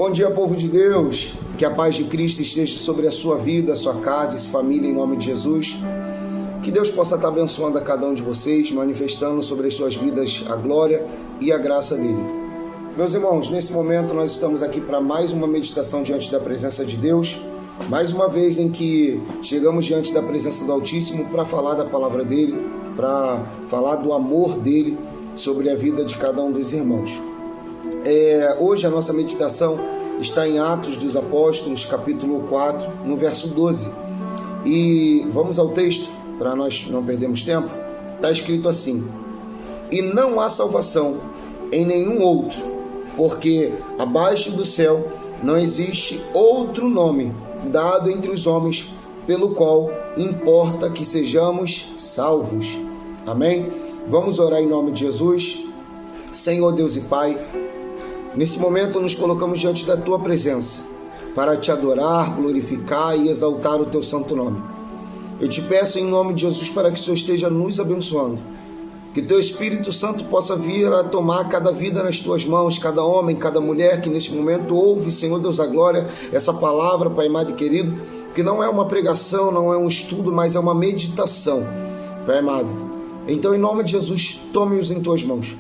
Bom dia, povo de Deus, que a paz de Cristo esteja sobre a sua vida, a sua casa, a sua família, em nome de Jesus. Que Deus possa estar abençoando a cada um de vocês, manifestando sobre as suas vidas a glória e a graça dele. Meus irmãos, nesse momento nós estamos aqui para mais uma meditação diante da presença de Deus, mais uma vez em que chegamos diante da presença do Altíssimo para falar da palavra dele, para falar do amor dele sobre a vida de cada um dos irmãos. Hoje a nossa meditação está em Atos dos Apóstolos, capítulo 4, no verso 12. E vamos ao texto, para nós não perdermos tempo. Está escrito assim: E não há salvação em nenhum outro, porque abaixo do céu não existe outro nome dado entre os homens, pelo qual importa que sejamos salvos. Amém? Vamos orar em nome de Jesus. Senhor Deus e Pai, nesse momento nos colocamos diante da Tua presença para Te adorar, glorificar e exaltar o Teu santo nome. Eu Te peço em nome de Jesus para que o Senhor esteja nos abençoando, que Teu Espírito Santo possa vir a tomar cada vida nas Tuas mãos, cada homem, cada mulher que nesse momento ouve, Senhor Deus da glória, essa palavra, Pai amado e querido, que não é uma pregação, não é um estudo, mas é uma meditação, Pai amado. Então, em nome de Jesus, tome-os em Tuas mãos.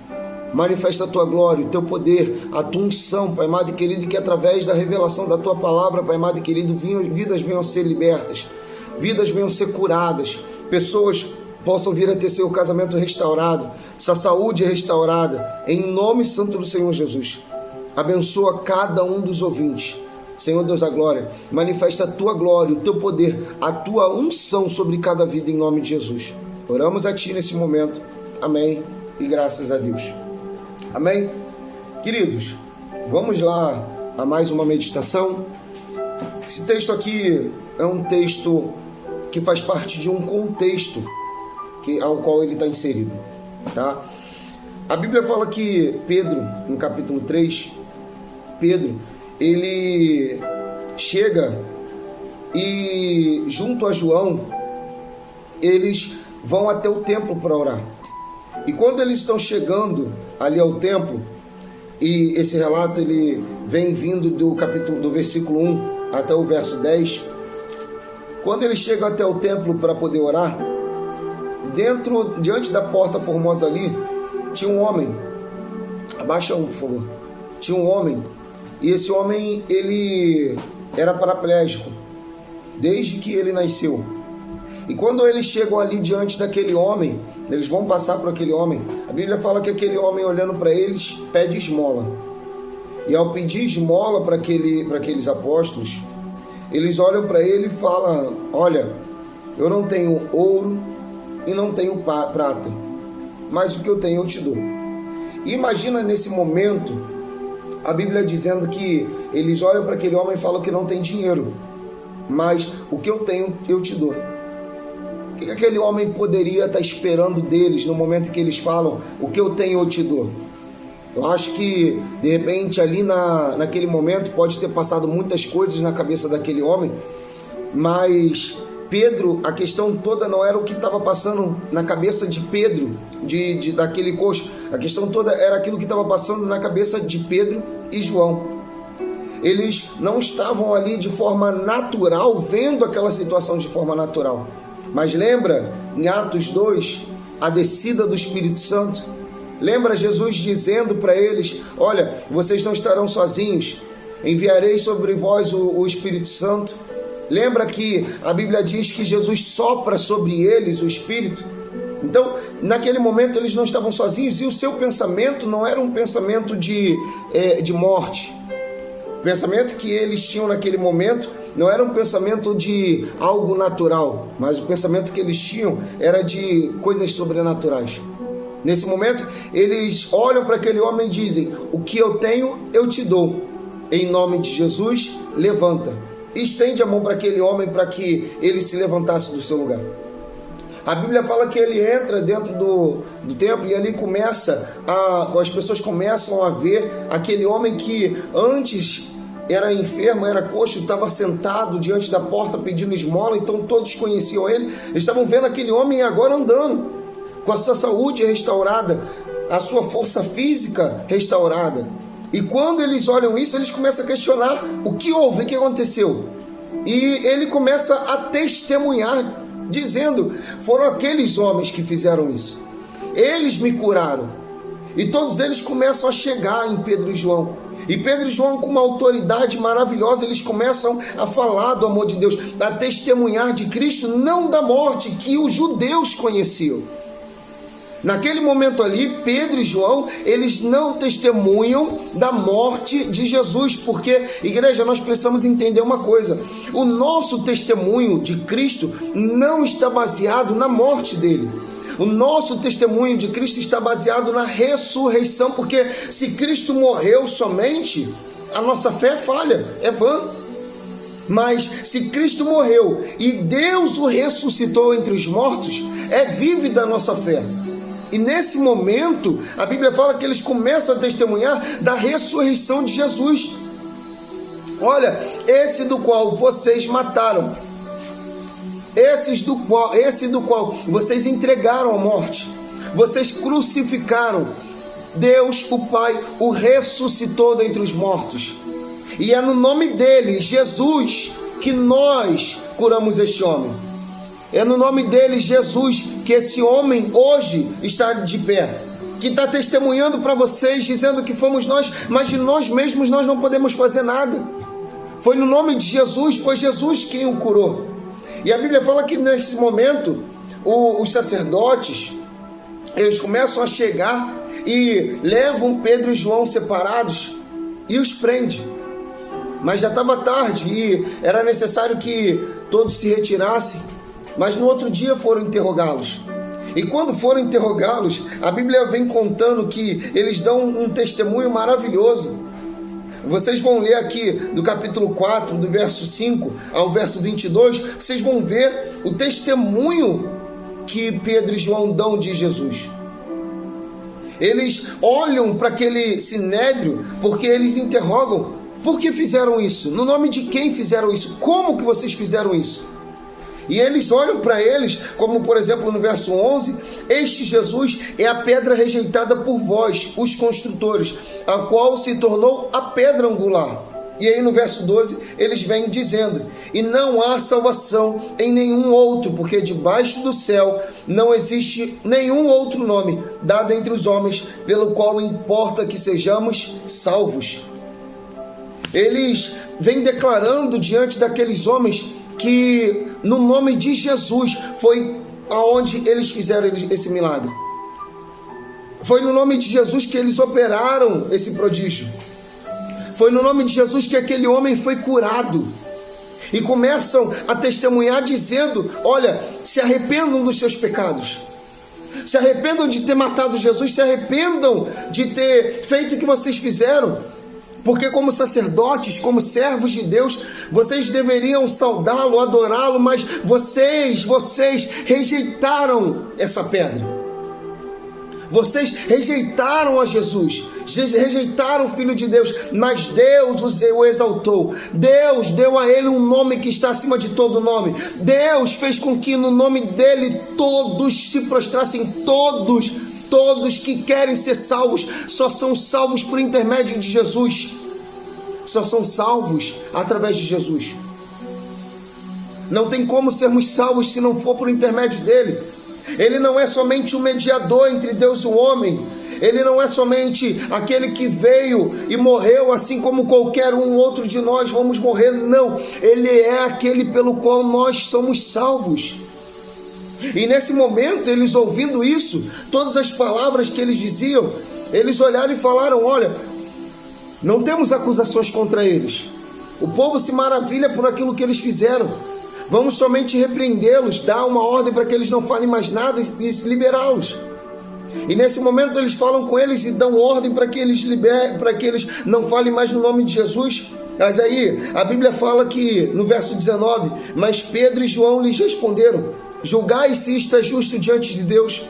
Manifesta a Tua glória, o Teu poder, a Tua unção, Pai amado e querido, que através da revelação da Tua palavra, Pai amado e querido, vidas venham a ser libertas, vidas venham a ser curadas, pessoas possam vir a ter seu casamento restaurado, sua saúde restaurada, em nome santo do Senhor Jesus. Abençoa cada um dos ouvintes. Senhor Deus da glória, manifesta a Tua glória, o Teu poder, a Tua unção sobre cada vida, em nome de Jesus. Oramos a Ti nesse momento. Amém e graças a Deus. Amém? Queridos, vamos lá a mais uma meditação. Esse texto aqui é um texto que faz parte de um contexto ao qual ele está inserido, tá? A Bíblia fala que Pedro, no capítulo 3, Pedro, ele chega e junto a João, eles vão até o templo para orar. E quando eles estão chegando ali ao templo, e esse relato ele vem vindo do versículo 1 até o verso 10, quando eles chegam até o templo para poder orar, diante da porta formosa ali, tinha um homem. Abaixa por favor. Tinha um homem, e esse homem ele era paraplégico desde que ele nasceu. E quando eles chegam ali diante daquele homem, eles vão passar por aquele homem, a Bíblia fala que aquele homem, olhando para eles, pede esmola. E ao pedir esmola para aqueles apóstolos, eles olham para ele e falam: olha, eu não tenho ouro e não tenho prata, mas o que eu tenho eu te dou. E imagina nesse momento, a Bíblia dizendo que eles olham para aquele homem e falam que não tem dinheiro, mas o que eu tenho eu te dou. O que aquele homem poderia estar esperando deles no momento em que eles falam: o que eu tenho eu te dou? Eu acho que de repente ali naquele momento pode ter passado muitas coisas na cabeça daquele homem, mas Pedro, a questão toda não era o que estava passando na cabeça de Pedro, daquele coxo. A questão toda era aquilo que estava passando na cabeça de Pedro e João. Eles não estavam ali de forma natural, vendo aquela situação de forma natural. Mas lembra, em Atos 2, a descida do Espírito Santo? Lembra Jesus dizendo para eles: olha, vocês não estarão sozinhos, enviarei sobre vós o Espírito Santo. Lembra que a Bíblia diz que Jesus sopra sobre eles o Espírito? Então, naquele momento eles não estavam sozinhos, e o seu pensamento não era um pensamento de morte. O pensamento que eles tinham naquele momento não era um pensamento de algo natural, mas o pensamento que eles tinham era de coisas sobrenaturais. Nesse momento, eles olham para aquele homem e dizem: o que eu tenho, eu te dou. Em nome de Jesus, levanta. E estende a mão para aquele homem para que ele se levantasse do seu lugar. A Bíblia fala que ele entra dentro do templo e ali as pessoas começam a ver aquele homem que antes era enfermo, era coxo, estava sentado diante da porta pedindo esmola, então todos conheciam ele, estavam vendo aquele homem agora andando, com a sua saúde restaurada, a sua força física restaurada. E quando eles olham isso, eles começam a questionar o que houve, o que aconteceu. E ele começa a testemunhar, dizendo: foram aqueles homens que fizeram isso. Eles me curaram. E todos eles começam a chegar em Pedro e João. E Pedro e João, com uma autoridade maravilhosa, eles começam a falar do amor de Deus, a testemunhar de Cristo, não da morte que os judeus conheciam. Naquele momento ali, Pedro e João, eles não testemunham da morte de Jesus, porque, igreja, nós precisamos entender uma coisa: o nosso testemunho de Cristo não está baseado na morte dele. O nosso testemunho de Cristo está baseado na ressurreição, porque se Cristo morreu somente, a nossa fé é falha, é vã. Mas se Cristo morreu e Deus o ressuscitou entre os mortos, é vívida a nossa fé. E nesse momento, a Bíblia fala que eles começam a testemunhar da ressurreição de Jesus. Olha, esse do qual vocês mataram, esse do qual vocês entregaram à morte, vocês crucificaram, Deus, o Pai, o ressuscitou dentre os mortos. E é no nome dele, Jesus, que nós curamos este homem. É no nome dele, Jesus, que esse homem hoje está de pé, que está testemunhando para vocês, dizendo que fomos nós, mas de nós mesmos nós não podemos fazer nada. Foi no nome de Jesus, foi Jesus quem o curou. E a Bíblia fala que nesse momento, os sacerdotes, eles começam a chegar e levam Pedro e João separados e os prendem. Mas já estava tarde e era necessário que todos se retirassem. Mas no outro dia foram interrogá-los. E quando foram interrogá-los, a Bíblia vem contando que eles dão um testemunho maravilhoso. Vocês vão ler aqui do capítulo 4, do verso 5 ao verso 22, vocês vão ver o testemunho que Pedro e João dão de Jesus. Eles olham para aquele sinédrio porque eles interrogam: por que fizeram isso? No nome de quem fizeram isso? Como que vocês fizeram isso? E eles olham para eles, como por exemplo no verso 11, este Jesus é a pedra rejeitada por vós, os construtores, a qual se tornou a pedra angular. E aí no verso 12, eles vêm dizendo: e não há salvação em nenhum outro, porque debaixo do céu não existe nenhum outro nome dado entre os homens, pelo qual importa que sejamos salvos. Eles vêm declarando diante daqueles homens que no nome de Jesus foi aonde eles fizeram esse milagre. Foi no nome de Jesus que eles operaram esse prodígio. Foi no nome de Jesus que aquele homem foi curado. E começam a testemunhar dizendo: olha, se arrependam dos seus pecados. Se arrependam de ter matado Jesus. Se arrependam de ter feito o que vocês fizeram. Porque como sacerdotes, como servos de Deus, vocês deveriam saudá-lo, adorá-lo, mas vocês rejeitaram essa pedra. Vocês rejeitaram a Jesus, rejeitaram o Filho de Deus, mas Deus o exaltou. Deus deu a ele um nome que está acima de todo nome. Deus fez com que no nome dele todos se prostrassem, todos que querem ser salvos, só são salvos por intermédio de Jesus. Só são salvos através de Jesus. Não tem como sermos salvos se não for por intermédio dele. Ele não é somente um mediador entre Deus e o homem. Ele não é somente aquele que veio e morreu assim como qualquer um outro de nós vamos morrer. Não, ele é aquele pelo qual nós somos salvos. E nesse momento, eles ouvindo isso, todas as palavras que eles diziam, eles olharam e falaram: olha, não temos acusações contra eles. O povo se maravilha por aquilo que eles fizeram. Vamos somente repreendê-los, dar uma ordem para que eles não falem mais nada e liberá-los. E nesse momento eles falam com eles e dão ordem para que eles não falem mais no nome de Jesus. Mas aí a Bíblia fala que no verso 19: mas Pedro e João lhes responderam: julgai se isto é justo diante de Deus.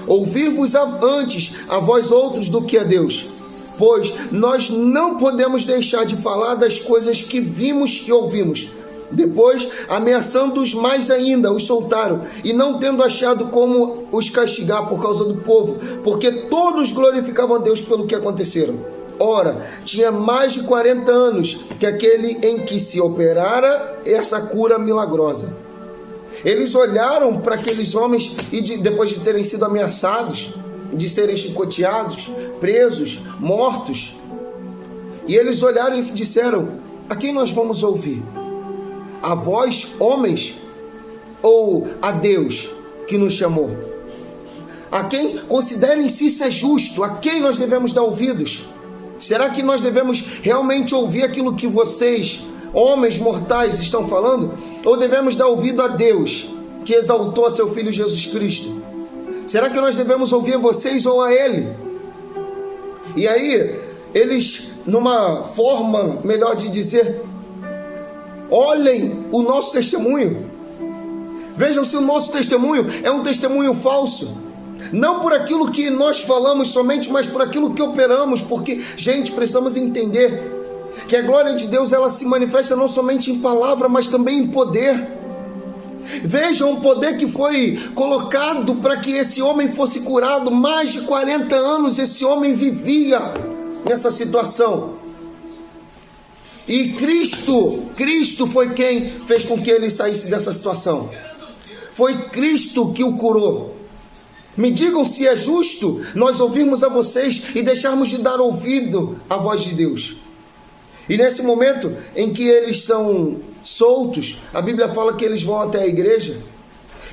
Ouvir-vos antes a vós outros do que a Deus. Pois nós não podemos deixar de falar das coisas que vimos e ouvimos. Depois, ameaçando-os mais ainda, os soltaram, e não tendo achado como os castigar por causa do povo, porque todos glorificavam a Deus pelo que aconteceram. Ora, tinha mais de 40 anos que aquele em que se operara essa cura milagrosa. Eles olharam para aqueles homens e depois de terem sido ameaçados, de serem chicoteados, presos, mortos, e eles olharam e disseram: a quem nós vamos ouvir? A vós, homens, ou a Deus que nos chamou? A quem considerem se isso é justo? A quem nós devemos dar ouvidos? Será que nós devemos realmente ouvir aquilo que vocês, homens mortais, estão falando? Ou devemos dar ouvido a Deus, que exaltou a seu Filho Jesus Cristo? Será que nós devemos ouvir a vocês ou a Ele? E aí, eles, numa forma melhor de dizer, olhem o nosso testemunho. Vejam se o nosso testemunho é um testemunho falso. Não por aquilo que nós falamos somente, mas por aquilo que operamos. Porque, gente, precisamos entender que a glória de Deus, ela se manifesta não somente em palavra, mas também em poder. Vejam o poder que foi colocado para que esse homem fosse curado. Mais de 40 anos esse homem vivia nessa situação. E Cristo foi quem fez com que ele saísse dessa situação. Foi Cristo que o curou. Me digam se é justo nós ouvirmos a vocês e deixarmos de dar ouvido à voz de Deus. E nesse momento em que eles são soltos, a Bíblia fala que eles vão até a igreja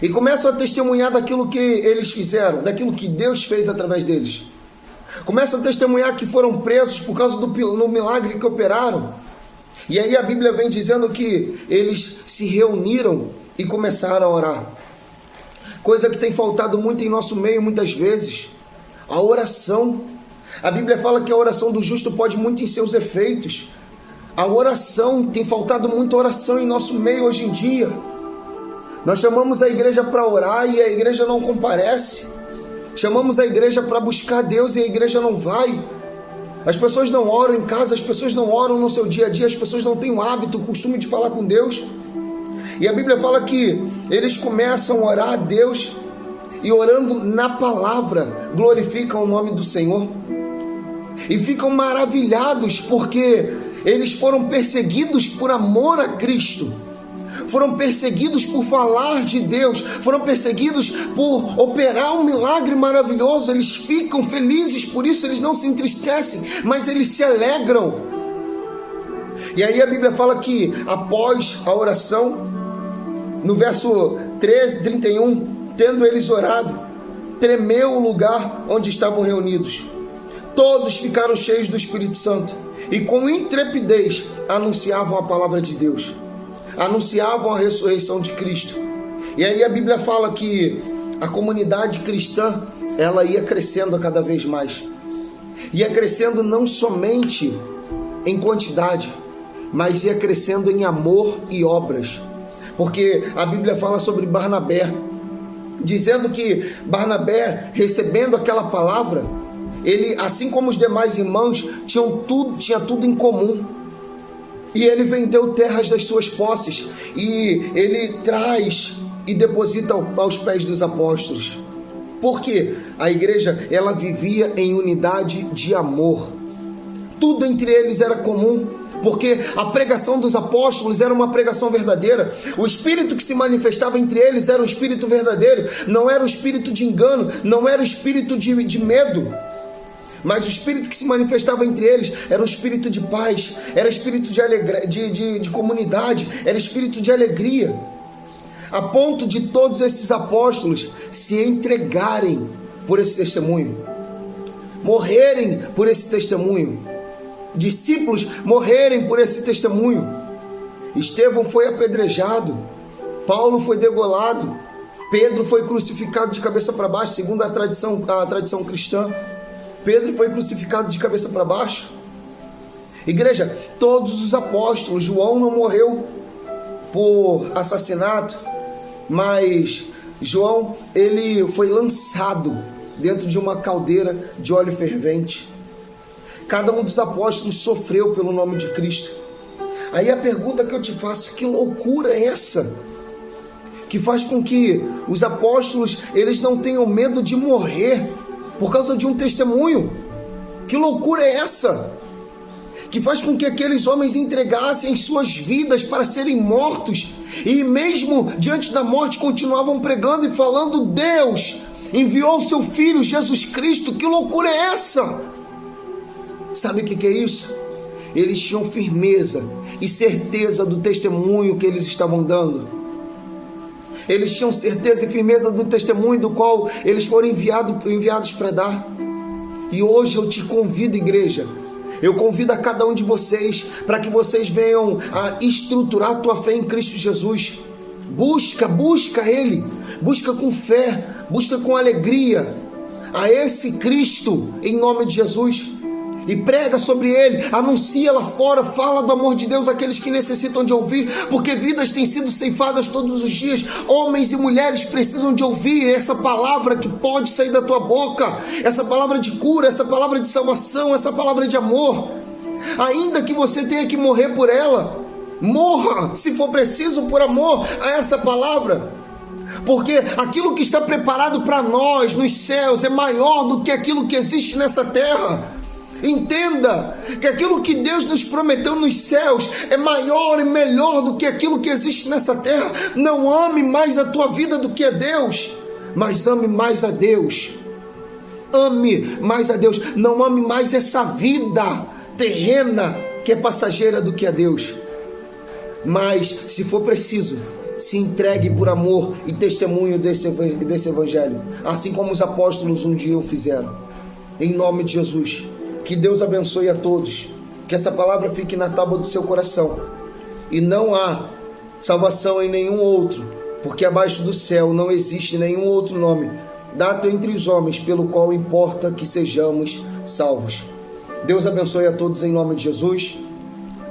e começam a testemunhar daquilo que eles fizeram, daquilo que Deus fez através deles. Começam a testemunhar que foram presos por causa do milagre que operaram. E aí a Bíblia vem dizendo que eles se reuniram e começaram a orar. Coisa que tem faltado muito em nosso meio muitas vezes, a oração. A Bíblia fala que a oração do justo pode muito em seus efeitos. A oração, tem faltado muita oração em nosso meio hoje em dia. Nós chamamos a igreja para orar e a igreja não comparece. Chamamos a igreja para buscar Deus e a igreja não vai. As pessoas não oram em casa, as pessoas não oram no seu dia a dia, as pessoas não têm o hábito, o costume de falar com Deus. E a Bíblia fala que eles começam a orar a Deus e orando na palavra glorificam o nome do Senhor. E ficam maravilhados porque eles foram perseguidos por amor a Cristo. Foram perseguidos por falar de Deus, foram perseguidos por operar um milagre maravilhoso. Eles ficam felizes, por isso eles não se entristecem, mas eles se alegram. E aí a Bíblia fala que após a oração, no verso 31, tendo eles orado, tremeu o lugar onde estavam reunidos. Todos ficaram cheios do Espírito Santo e com intrepidez anunciavam a palavra de Deus. Anunciavam a ressurreição de Cristo. E aí a Bíblia fala que a comunidade cristã, ela ia crescendo cada vez mais. Ia crescendo não somente em quantidade, mas ia crescendo em amor e obras. Porque a Bíblia fala sobre Barnabé, dizendo que Barnabé, recebendo aquela palavra, ele, assim como os demais irmãos, tinha tudo em comum. E ele vendeu terras das suas posses e ele traz e deposita aos pés dos apóstolos. Porque a igreja, ela vivia em unidade de amor. Tudo entre eles era comum, porque a pregação dos apóstolos era uma pregação verdadeira. O espírito que se manifestava entre eles era um espírito verdadeiro. Não era um espírito de engano, não era um espírito de medo. Mas o espírito que se manifestava entre eles era um espírito de paz, era espírito de comunidade, era espírito de alegria. A ponto de todos esses apóstolos se entregarem por esse testemunho, morrerem por esse testemunho, discípulos morrerem por esse testemunho. Estevão foi apedrejado, Paulo foi degolado, Pedro foi crucificado de cabeça para baixo, segundo a tradição cristã. Pedro foi crucificado de cabeça para baixo. Igreja, todos os apóstolos, João não morreu por assassinato, mas João, ele foi lançado dentro de uma caldeira de óleo fervente. Cada um dos apóstolos sofreu pelo nome de Cristo. Aí a pergunta que eu te faço, que loucura é essa? Que faz com que os apóstolos, eles não tenham medo de morrer por causa de um testemunho. Que loucura é essa? Que faz com que aqueles homens entregassem suas vidas para serem mortos e mesmo diante da morte continuavam pregando e falando: Deus enviou o seu Filho Jesus Cristo. Que loucura é essa? Sabe o que é isso? Eles tinham firmeza e certeza do testemunho que eles estavam dando. Eles tinham certeza e firmeza do testemunho do qual eles foram enviados para dar. E hoje eu te convido, igreja, eu convido a cada um de vocês para que vocês venham a estruturar a tua fé em Cristo Jesus. Busca Ele, busca com fé, busca com alegria a esse Cristo em nome de Jesus. E prega sobre Ele, anuncia lá fora, fala do amor de Deus àqueles que necessitam de ouvir, porque vidas têm sido ceifadas todos os dias. Homens e mulheres precisam de ouvir essa palavra que pode sair da tua boca, essa palavra de cura, essa palavra de salvação, essa palavra de amor. Ainda que você tenha que morrer por ela, morra, se for preciso, por amor a essa palavra. Porque aquilo que está preparado para nós nos céus é maior do que aquilo que existe nessa terra. Entenda que aquilo que Deus nos prometeu nos céus é maior e melhor do que aquilo que existe nessa terra. Não ame mais a tua vida do que a Deus, mas ame mais a Deus. Ame mais a Deus. Não ame mais essa vida terrena que é passageira do que a Deus. Mas, se for preciso, se entregue por amor e testemunho desse evangelho, assim como os apóstolos um dia o fizeram. Em nome de Jesus. Que Deus abençoe a todos, que essa palavra fique na tábua do seu coração. E não há salvação em nenhum outro, porque abaixo do céu não existe nenhum outro nome dado entre os homens pelo qual importa que sejamos salvos. Deus abençoe a todos em nome de Jesus.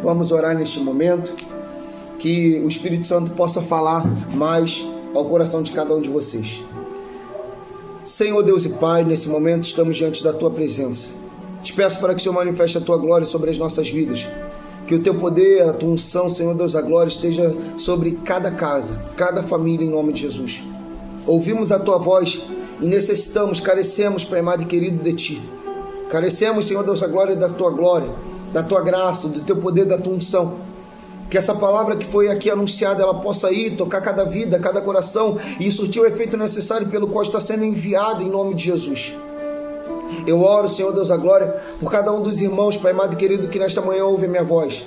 Vamos orar neste momento, que o Espírito Santo possa falar mais ao coração de cada um de vocês. Senhor Deus e Pai, nesse momento estamos diante da Tua presença. Te peço para que o Senhor manifeste a Tua glória sobre as nossas vidas. Que o Teu poder, a Tua unção, Senhor Deus, a glória esteja sobre cada casa, cada família, em nome de Jesus. Ouvimos a Tua voz e necessitamos, carecemos, Pai amado e querido, de Ti. Carecemos, Senhor Deus, a glória, da Tua graça, do Teu poder, da Tua unção. Que essa palavra que foi aqui anunciada, ela possa ir, tocar cada vida, cada coração e surtir o efeito necessário pelo qual está sendo enviada em nome de Jesus. Eu oro, Senhor Deus, a glória, por cada um dos irmãos, Pai amado e querido, que nesta manhã ouve a minha voz.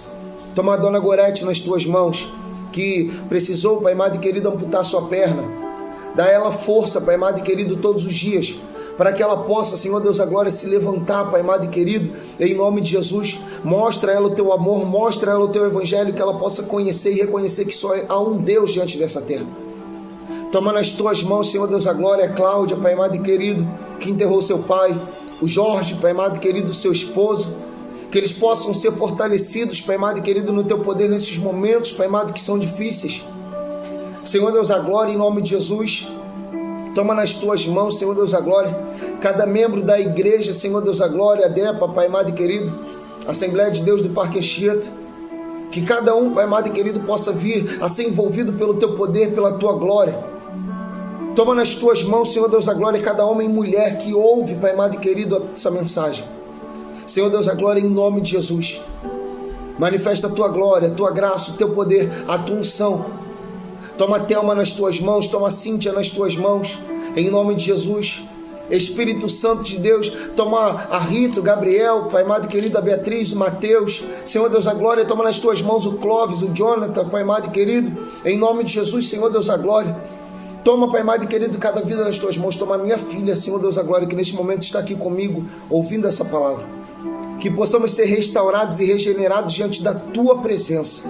Toma a Dona Gorete nas Tuas mãos, que precisou, Pai amado e querido, amputar sua perna. Dá a ela força, Pai amado e querido, todos os dias, para que ela possa, Senhor Deus, a glória, se levantar, Pai amado e querido, em nome de Jesus. Mostra a ela o Teu amor, mostra a ela o Teu evangelho, que ela possa conhecer e reconhecer que só há um Deus diante dessa terra. Toma nas Tuas mãos, Senhor Deus, a glória, a Cláudia, Pai amado e querido, que enterrou seu pai, o Jorge, Pai amado e querido, seu esposo, que eles possam ser fortalecidos, Pai amado e querido, no Teu poder nesses momentos, Pai amado, que são difíceis. Senhor Deus, a glória, em nome de Jesus. Toma nas Tuas mãos, Senhor Deus, a glória, cada membro da igreja, Senhor Deus, a glória, a DEPA, Pai amado e querido, Assembleia de Deus do Parque Anchieta, que cada um, Pai amado e querido, possa vir a ser envolvido pelo Teu poder, pela Tua glória. Toma nas Tuas mãos, Senhor Deus, a glória, cada homem e mulher que ouve, Pai amado e querido, essa mensagem. Senhor Deus, a glória, em nome de Jesus. Manifesta a Tua glória, a Tua graça, o Teu poder, a Tua unção. Toma a Thelma nas Tuas mãos, toma a Cíntia nas Tuas mãos, em nome de Jesus. Espírito Santo de Deus, toma a Rita, o Gabriel, Pai amado e querido, a Beatriz, o Mateus. Senhor Deus, a glória, toma nas Tuas mãos o Clóvis, o Jonathan, Pai amado e querido, em nome de Jesus, Senhor Deus, a glória. Toma, Pai amado e querido, cada vida nas Tuas mãos. Toma a minha filha, Senhor Deus, a glória, que neste momento está aqui comigo, ouvindo essa palavra. Que possamos ser restaurados e regenerados diante da Tua presença.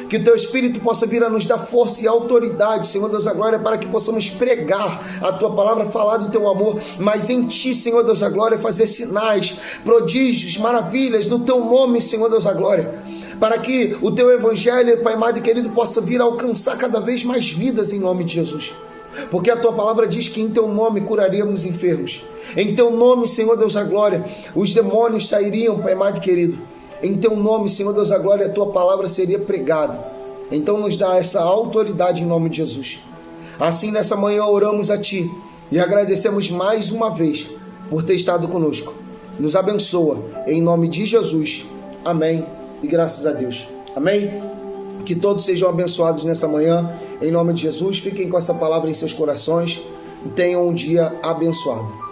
Que o Teu Espírito possa vir a nos dar força e autoridade, Senhor Deus, a glória, para que possamos pregar a Tua palavra, falar do Teu amor, mas em Ti, Senhor Deus, a glória, fazer sinais, prodígios, maravilhas, no Teu nome, Senhor Deus, a glória. Para que o Teu evangelho, Pai amado e querido, possa vir a alcançar cada vez mais vidas em nome de Jesus. Porque a Tua palavra diz que em Teu nome curaríamos enfermos. Em Teu nome, Senhor Deus, a glória, os demônios sairiam, Pai amado e querido. Em Teu nome, Senhor Deus, a glória, a Tua palavra seria pregada. Então nos dá essa autoridade em nome de Jesus. Assim, nessa manhã oramos a Ti e agradecemos mais uma vez por ter estado conosco. nos abençoa, em nome de Jesus. Amém e graças a Deus. Amém? Que todos sejam abençoados nessa manhã, em nome de Jesus. Fiquem com essa palavra em seus corações e tenham um dia abençoado.